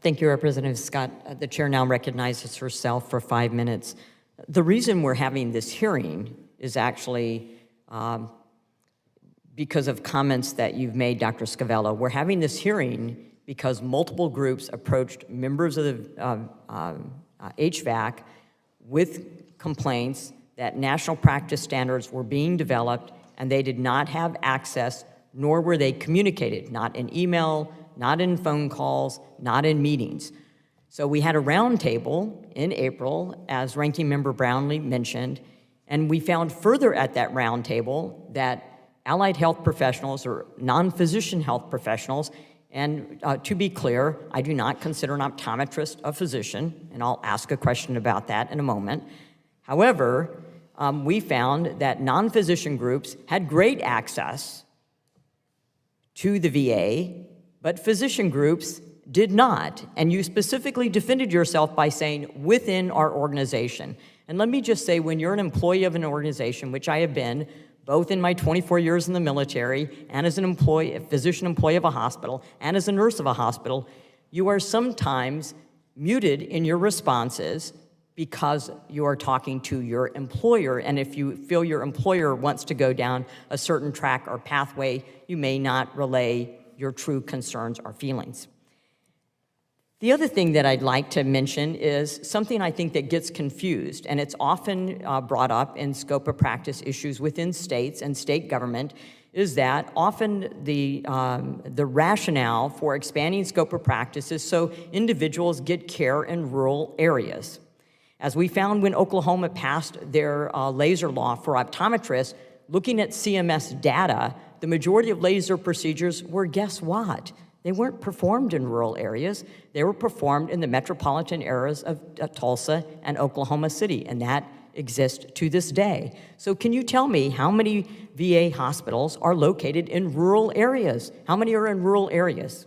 Thank you, Representative Scott. The chair now recognizes herself for 5 minutes. The reason we're having this hearing is actually because of comments that you've made, Dr. Scavella. We're having this hearing because multiple groups approached members of the HVAC with complaints that national practice standards were being developed and they did not have access, nor were they communicated, not in email, not in phone calls, not in meetings. So we had a roundtable in April, as Ranking Member Brownlee mentioned, and we found further at that roundtable that allied health professionals or non-physician health professionals, and to be clear, I do not consider an optometrist a physician, and I'll ask a question about that in a moment. However, we found that non-physician groups had great access to the VA, but physician groups did not. And you specifically defended yourself by saying, within our organization. And let me just say, when you're an employee of an organization, which I have been, both in my 24 years in the military and as an employee, a physician employee of a hospital, and as a nurse of a hospital, you are sometimes muted in your responses because you are talking to your employer, and if you feel your employer wants to go down a certain track or pathway, you may not relay your true concerns or feelings. The other thing that I'd like to mention is something I think that gets confused, and it's often brought up in scope of practice issues within states and state government, is that often the rationale for expanding scope of practice is so individuals get care in rural areas. As we found when Oklahoma passed their laser law for optometrists, looking at CMS data, the majority of laser procedures were, guess what? They weren't performed in rural areas. They were performed in the metropolitan areas of Tulsa and Oklahoma City, and that exists to this day. So can you tell me how many VA hospitals are located in rural areas? How many are in rural areas?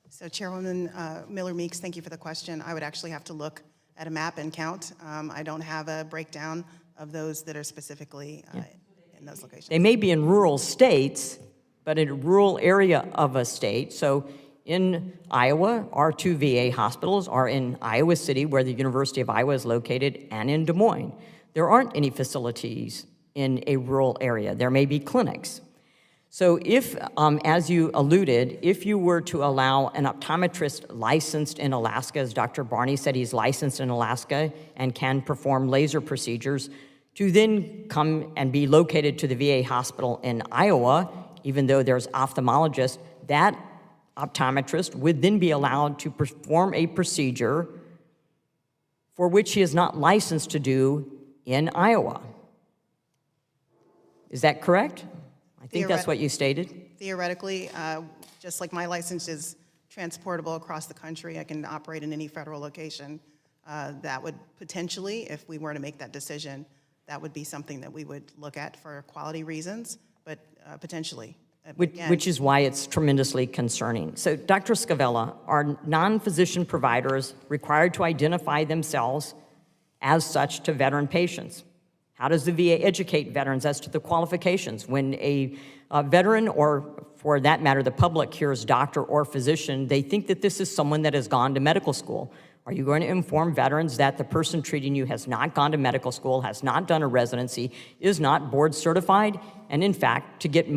So Chairwoman Miller-Meeks, thank you for the question. I would actually have to look at a map and count. I don't have a breakdown of those that are specifically in those locations. They may be in rural states, but in a rural area of a state. So in Iowa, our two VA hospitals are in Iowa City, where the University of Iowa is located, and in Des Moines. There aren't any facilities in a rural area. There may be clinics. So if, as you alluded, if you were to allow an optometrist licensed in Alaska, as Dr. Barney said, he's licensed in Alaska and can perform laser procedures, to then come and be located to the VA hospital in Iowa, even though there's ophthalmologists, that optometrist would then be allowed to perform a procedure for which he is not licensed to do in Iowa. Is that correct? I think that's what you stated. Theoretically, just like my license is transportable across the country, I can operate in any federal location. That would potentially, if we were to make that decision, that would be something that we would look at for quality reasons, but potentially. Which is why it's tremendously concerning. So, Dr. Scavella, are non-physician providers required to identify themselves as such to veteran patients? How does the VA educate veterans as to the qualifications? When a veteran, or for that matter, the public hears doctor or physician, they think that this is someone that has gone to medical school. Are you going to inform veterans that the person treating you has not gone to medical school, has not done a residency, is not board certified? And in fact, to get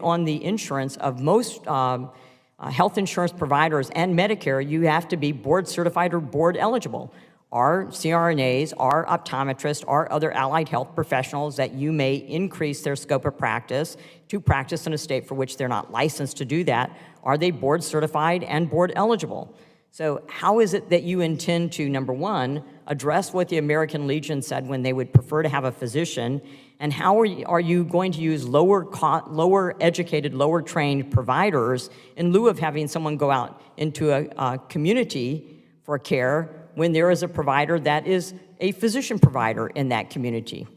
on the insurance of most health insurance providers and Medicare, you have to be board certified or board eligible. Are CRNAs, are optometrists, are other allied health professionals that you may increase their scope of practice to practice in a state for which they're not licensed to do that, are they board certified and board eligible? So how is it that you intend to, number one, address what the American Legion said when they would prefer to have a physician, and how are you going to use lower educated, lower trained providers in lieu of having someone go out into a community for care when there is a provider that is a physician provider in that community?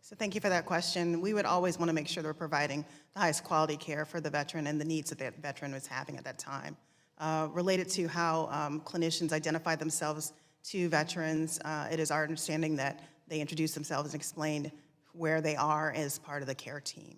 So thank you for that question. We would always want to make sure that we're providing the highest quality care for the veteran and the needs that that veteran was having at that time. Related to how clinicians identify themselves to veterans, it is our understanding that they introduce themselves and explain where they are as part of the care team.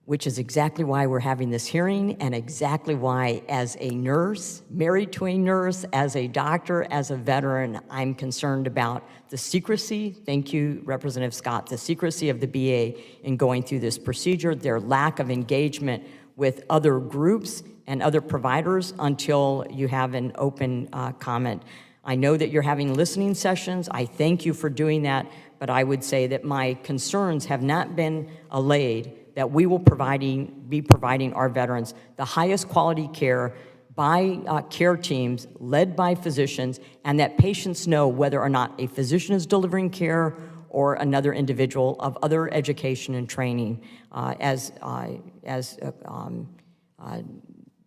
which is exactly why we're having this hearing and exactly why, as a nurse, married to a nurse, as a doctor, as a veteran, I'm concerned about the secrecy, thank you, Representative Scott, the secrecy of the BA in going through this procedure, their lack of engagement with other groups and other providers until you have an open comment. I know that you're having listening sessions. I thank you for doing that, but I would say that my concerns have not been allayed, that we will be providing our veterans the highest quality care by care teams led by physicians, and that patients know whether or not a physician is delivering care or another individual of other education and training, as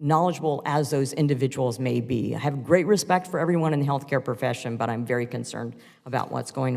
knowledgeable as those individuals may be. I have great respect for everyone in the healthcare profession, but I'm very concerned about what's going on.